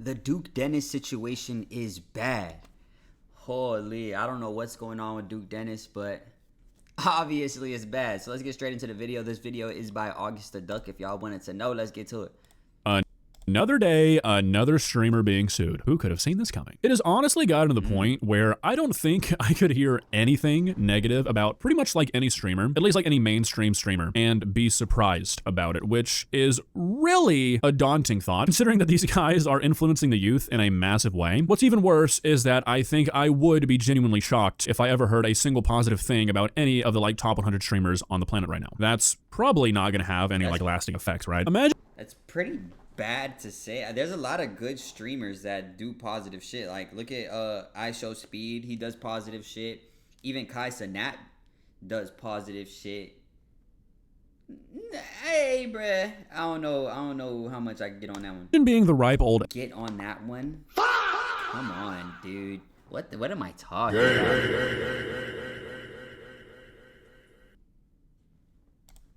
The Duke Dennis situation is bad. Holy, I don't know what's going on with Duke Dennis, but obviously it's bad. So let's get straight into the video. This video is by August the Duck. If y'all wanted to know, let's get to it. Another day, another streamer being sued. Who could have seen this coming? It has honestly gotten to the point where I don't think I could hear anything negative about pretty much like any streamer, at least like any mainstream streamer, and be surprised about it, which is really a daunting thought, considering that these guys are influencing the youth in a massive way. What's even worse is that I think I would be genuinely shocked if I ever heard a single positive thing about any of the like top 100 streamers on the planet right now. That's probably not gonna have any like lasting effects, right? Imagine. That's pretty bad to say. There's a lot of good streamers that do positive shit. Like look at IShowSpeed, he does positive shit. Even Kai Cenat does positive shit. Hey bruh, I don't know how much I can get on that one. Being the ripe old Get on that one? Come on, dude. What am I talking about?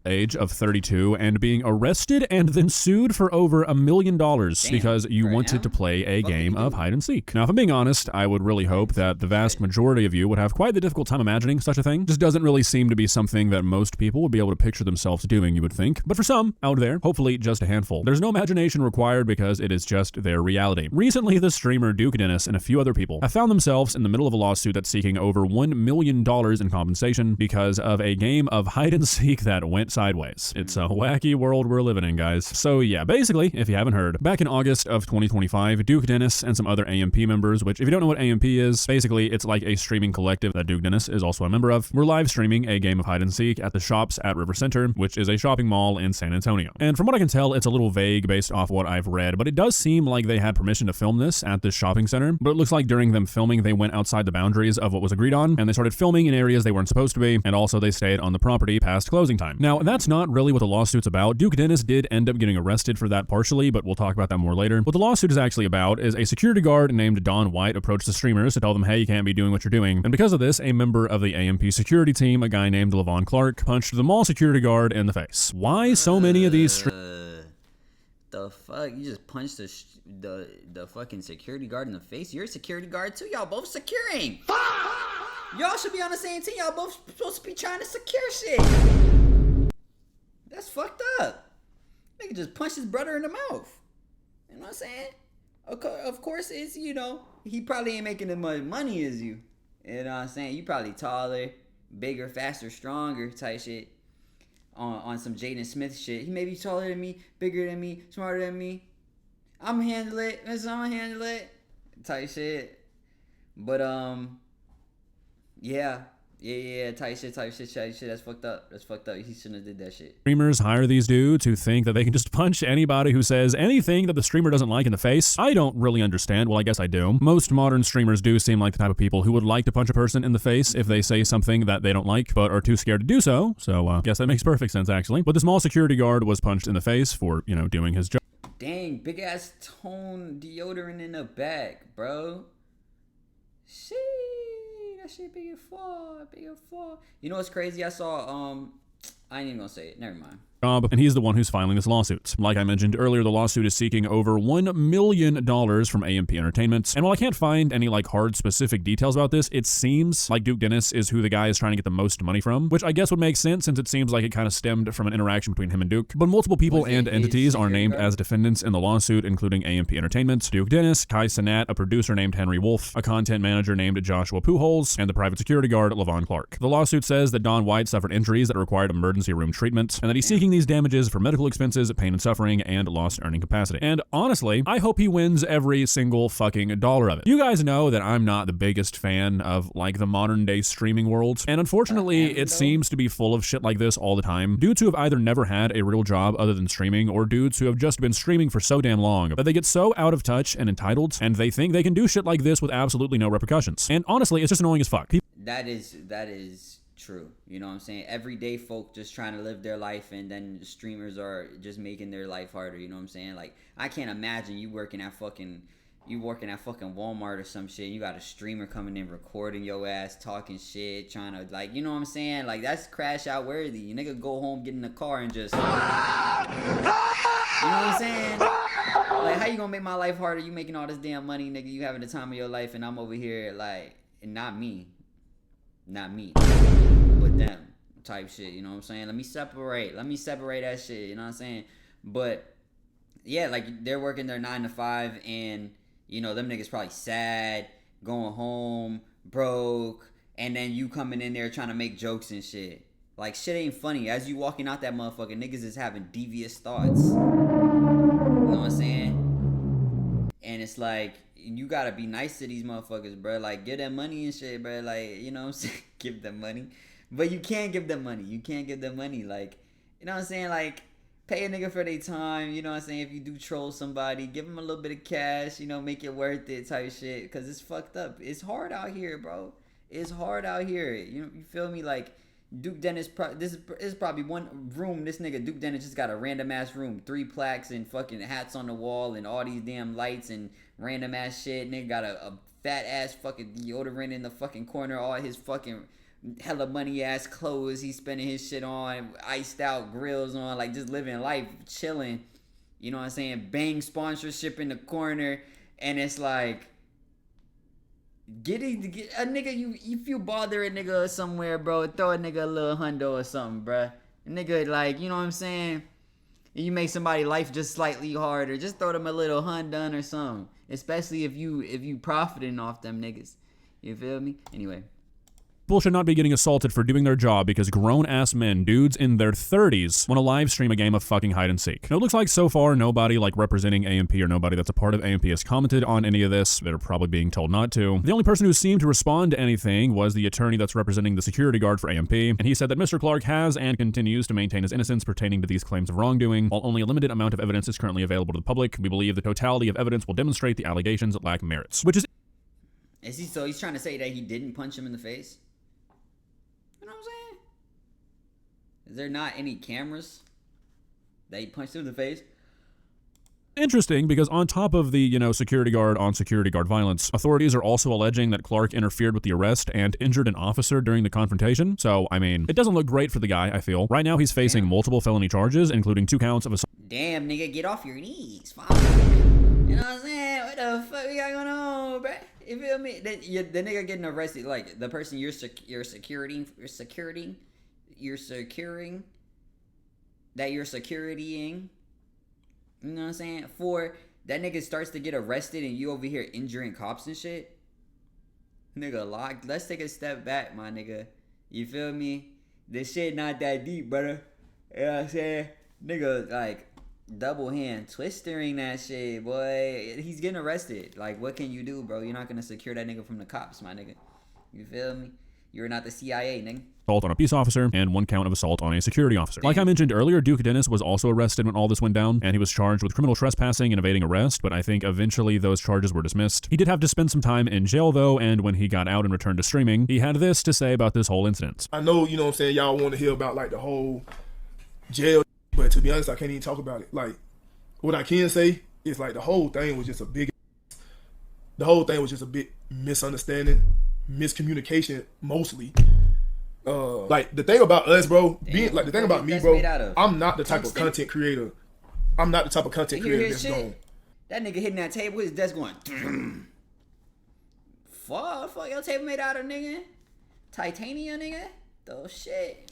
age of 32 and being arrested and then sued for over $1 million because you wanted to play a game of hide and seek. Now, if I'm being honest, I would really hope that the vast majority of you would have quite the difficult time imagining such a thing. Just doesn't really seem to be something that most people would be able to picture themselves doing, you would think. But for some out there, hopefully just a handful, there's no imagination required because it is just their reality. Recently, the streamer Duke Dennis and a few other people have found themselves in the middle of a lawsuit that's seeking over $1 million in compensation because of a game of hide and seek that went sideways. It's a wacky world we're living in, guys. So yeah, basically, if you haven't heard, back in August of 2025, Duke Dennis and some other AMP members, which if you don't know what AMP is, basically it's like a streaming collective that Duke Dennis is also a member of, were live streaming a game of hide and seek at the Shops at River Center, which is a shopping mall in San Antonio. And from what I can tell, it's a little vague based off what I've read, but it does seem like they had permission to film this at this shopping center, but it looks like during them filming, they went outside the boundaries of what was agreed on, and they started filming in areas they weren't supposed to be, and also they stayed on the property past closing time. Now, that's not really what the lawsuit's about. Duke Dennis did end up getting arrested for that partially, but we'll talk about that more later. What the lawsuit is actually about is a security guard named Don White approached the streamers to tell them, hey, you can't be doing what you're doing. And because of this, a member of the AMP security team, a guy named Levon Clark, punched the mall security guard in the face. Why so many of these The fuck? You just punched the fucking security guard in the face? You're a security guard too? Y'all both securing. Y'all should be on the same team. Y'all both supposed to be trying to secure shit. That's fucked up. Nigga just punched his brother in the mouth. You know what I'm saying? Of course, it's, you know, he probably ain't making as much money as you. You know what I'm saying? You probably taller, bigger, faster, stronger type shit. On some Jaden Smith shit. He may be taller than me, bigger than me, smarter than me. I'm gonna handle it. I'm gonna handle it. Type shit. But yeah, type shit. That's fucked up. He shouldn't have did that shit. Streamers hire these dudes who think that they can just punch anybody who says anything that the streamer doesn't like in the face. I don't really understand. Well, I guess I do. Most modern streamers do seem like the type of people who would like to punch a person in the face if they say something that they don't like, but are too scared to do so. So, I guess that makes perfect sense, actually. But the small security guard was punched in the face for, you know, doing his job. Dang, big ass tone deodorant in the back, bro. Shit. That shit big as fuck. You know what's crazy? I saw, I ain't even gonna say it. Never mind. And he's the one who's filing this lawsuit. Like I mentioned earlier, the lawsuit is seeking over $1 million from AMP Entertainment. And while I can't find any like hard specific details about this, it seems like Duke Dennis is who the guy is trying to get the most money from, which I guess would make sense since it seems like it kind of stemmed from an interaction between him and Duke. But multiple people and entities are named as defendants in the lawsuit, including AMP Entertainment, Duke Dennis, Kai Cenat, a producer named Henry Wolf, a content manager named Joshua Pujols, and the private security guard Levon Clark. The lawsuit says that Don White suffered injuries that required emergency room treatment, and that he's seeking these damages for medical expenses, pain and suffering, and lost earning capacity. And honestly, I hope he wins every single fucking dollar of it. You guys know that I'm not the biggest fan of like the modern day streaming world, and unfortunately, it seems to be full of shit like this all the time. Dudes who have either never had a real job other than streaming, or dudes who have just been streaming for so damn long that they get so out of touch and entitled, and they think they can do shit like this with absolutely no repercussions. And honestly, it's just annoying as fuck. That is true. You know what I'm saying? Everyday folk just trying to live their life, and then the streamers are just making their life harder. You know what I'm saying? Like, I can't imagine you working at fucking Walmart or some shit. You got a streamer coming in, recording your ass, talking shit, trying to, like, you know what I'm saying? Like, that's crash out worthy. You nigga go home, get in the car, and just, you know what I'm saying? Like, how you gonna make my life harder? You making all this damn money, nigga. You having the time of your life, and I'm over here like, and not me, but them type shit. You know what I'm saying? Let me separate that shit. You know what I'm saying? But yeah, like they're working their 9 to 5, and you know them niggas probably sad, going home broke, and then you coming in there trying to make jokes and shit. Like, shit ain't funny. As you walking out that motherfucker, niggas is having devious thoughts. You know what I'm saying? And it's like, you gotta be nice to these motherfuckers, bro. Like, give them money and shit, bro. Like, you know what I'm saying? Give them money. But you can't give them money. Like, you know what I'm saying? Like, pay a nigga for their time. You know what I'm saying? If you do troll somebody, give them a little bit of cash, you know, make it worth it type shit. Because it's fucked up. It's hard out here, bro. It's hard out here. You feel me? Like, Duke Dennis, this is probably one room. This nigga Duke Dennis just got a random ass room, 3 plaques and fucking hats on the wall and all these damn lights and random ass shit. Nigga got a fat ass fucking deodorant in the fucking corner. All his fucking hella money ass clothes he's spending his shit on, iced out grills on, like just living life, chilling. You know what I'm saying? Bang sponsorship in the corner, and it's like, get a nigga, you feel bother a nigga somewhere, bro, throw a nigga a little hundo or something, bruh. A nigga, like, you know what I'm saying? You make somebody's life just slightly harder. Just throw them a little hundon or something. Especially if you profiting off them niggas. You feel me? Anyway. People should not be getting assaulted for doing their job because grown-ass men, dudes in their 30s, want to live stream a game of fucking hide and seek. Now, it looks like so far nobody like representing AMP or nobody that's a part of AMP has commented on any of this. They're probably being told not to. The only person who seemed to respond to anything was the attorney that's representing the security guard for AMP, and he said that Mr. Clark has and continues to maintain his innocence pertaining to these claims of wrongdoing. While only a limited amount of evidence is currently available to the public, we believe the totality of evidence will demonstrate the allegations lack merits. Which is... So he's trying to say that he didn't punch him in the face? You know what I'm saying? Is there not any cameras that he punched him in the face? Interesting, because on top of the, you know, security guard on security guard violence, authorities are also alleging that Clark interfered with the arrest and injured an officer during the confrontation. So, I mean, it doesn't look great for the guy, I feel. Right now, he's facing multiple felony charges, including 2 counts of assault. Damn, nigga, get off your knees. Fuck. You know what I'm saying? What the fuck we got going on, bruh? You feel me? The nigga getting arrested, like the person you're securing, you know what I'm saying? For that nigga starts to get arrested and you over here injuring cops and shit. Nigga, let's take a step back, my nigga. You feel me? This shit not that deep, brother. You know what I'm saying? Nigga, like, double hand twistering that shit, boy. He's getting arrested. Like, what can you do, bro? You're not gonna secure that nigga from the cops, my nigga. You feel me? You're not the CIA, nigga. Assault on a peace officer and 1 count of assault on a security officer. Like I mentioned earlier, Duke Dennis was also arrested when all this went down, and he was charged with criminal trespassing and evading arrest, but I think eventually those charges were dismissed. He did have to spend some time in jail though, and when he got out and returned to streaming, he had this to say about this whole incident. I know, you know what I'm saying, y'all want to hear about like the whole jail, but to be honest, I can't even talk about it. Like, what I can say is like the whole thing was just a big misunderstanding, miscommunication mostly. Like the thing about us, bro, the thing about me, bro, I'm not the type of content creator. I'm not the type of content creator that's going. That nigga hitting that table, his desk going. Fuck, your table made out of, nigga? Titanium, nigga? Oh shit.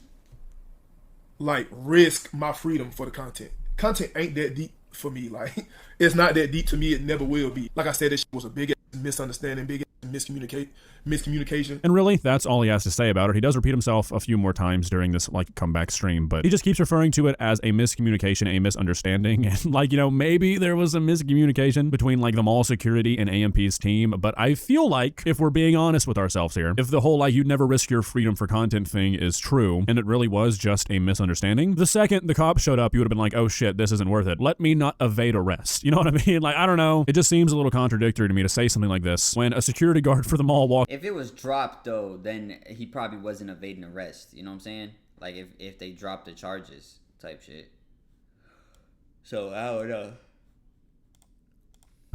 Like, risk my freedom for the content. Content ain't that deep for me. Like, it's not that deep to me. It never will be. Like I said, this shit was a big misunderstanding, big miscommunication. And really, that's all he has to say about it. He does repeat himself a few more times during this like comeback stream, but he just keeps referring to it as a miscommunication, a misunderstanding, and like, you know, maybe there was a miscommunication between like the mall security and AMP's team, but I feel like if we're being honest with ourselves here, if the whole like you'd never risk your freedom for content thing is true, and it really was just a misunderstanding, the second the cops showed up, you would have been like, oh shit, this isn't worth it. Let me not evade arrest. You know what I mean? Like, I don't know. It just seems a little contradictory to me to say something like this when a security guard for the mall walked. If it was dropped though, then he probably wasn't evading arrest. You know what I'm saying? Like if they dropped the charges type shit. So I don't know.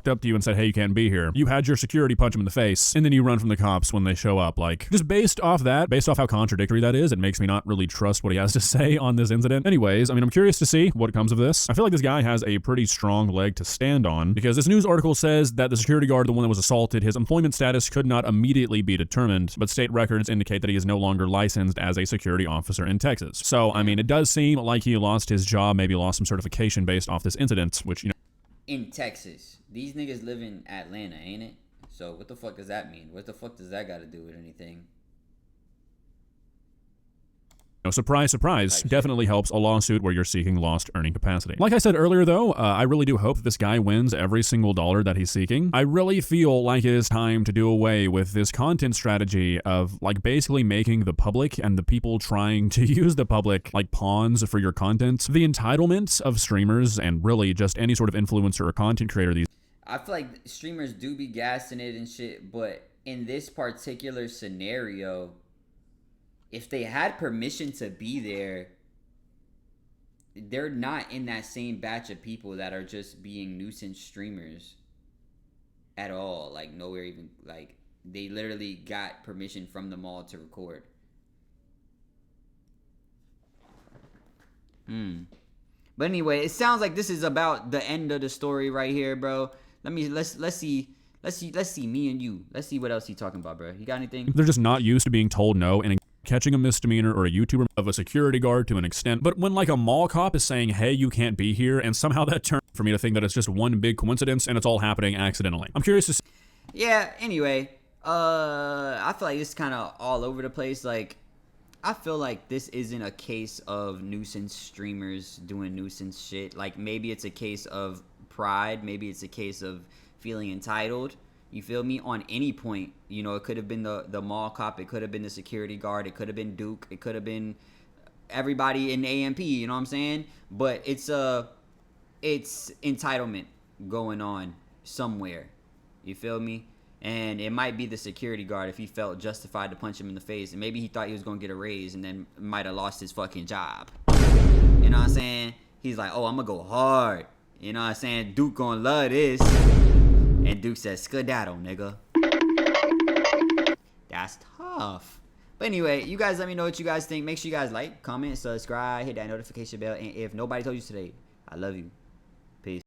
up to you and said, hey, you can't be here. You had your security punch him in the face, and then you run from the cops when they show up. Like, just based off how contradictory that is, it makes me not really trust what he has to say on this incident. Anyways, I mean, I'm curious to see what comes of this. I feel like this guy has a pretty strong leg to stand on, because this news article says that the security guard, the one that was assaulted, his employment status could not immediately be determined, but state records indicate that he is no longer licensed as a security officer in Texas. So, I mean, it does seem like he lost his job, maybe lost some certification based off this incident, which, you know. In Texas. These niggas live in Atlanta, ain't it? So what the fuck does that mean? What the fuck does that got to do with anything? No, surprise, surprise, definitely helps a lawsuit where you're seeking lost earning capacity. Like I said earlier, though, I really do hope that this guy wins every single dollar that he's seeking. I really feel like it is time to do away with this content strategy of, like, basically making the public and the people trying to use the public like pawns for your content. The entitlement of streamers and really just any sort of influencer or content creator these. I feel like streamers do be gassing it and shit, but in this particular scenario, if they had permission to be there, they're not in that same batch of people that are just being nuisance streamers at all. Like, nowhere even, like, they literally got permission from the mall to record. But anyway, it sounds like this is about the end of the story right here, bro. Let's see me and you. Let's see what else he's talking about, bro. You got anything? They're just not used to being told no and catching a misdemeanor or a YouTuber of a security guard to an extent. But when like a mall cop is saying, hey, you can't be here, and somehow that turned for me to think that it's just one big coincidence and it's all happening accidentally. I'm curious to see. Yeah, anyway, I feel like it's kind of all over the place. Like, I feel like this isn't a case of nuisance streamers doing nuisance shit. Like, maybe it's a case of pride. Maybe it's a case of feeling entitled. You feel me? On any point, you know, it could have been the mall cop, it could have been the security guard, it could have been Duke, it could have been everybody in AMP, you know what I'm saying? But it's entitlement going on somewhere. You feel me? And it might be the security guard if he felt justified to punch him in the face, and maybe he thought he was gonna get a raise and then might have lost his fucking job. You know what I'm saying? He's like, oh, I'm gonna go hard. You know what I'm saying? Duke gonna love this. And Duke says, skedaddle, nigga. That's tough. But anyway, you guys let me know what you guys think. Make sure you guys like, comment, subscribe, hit that notification bell. And if nobody told you today, I love you.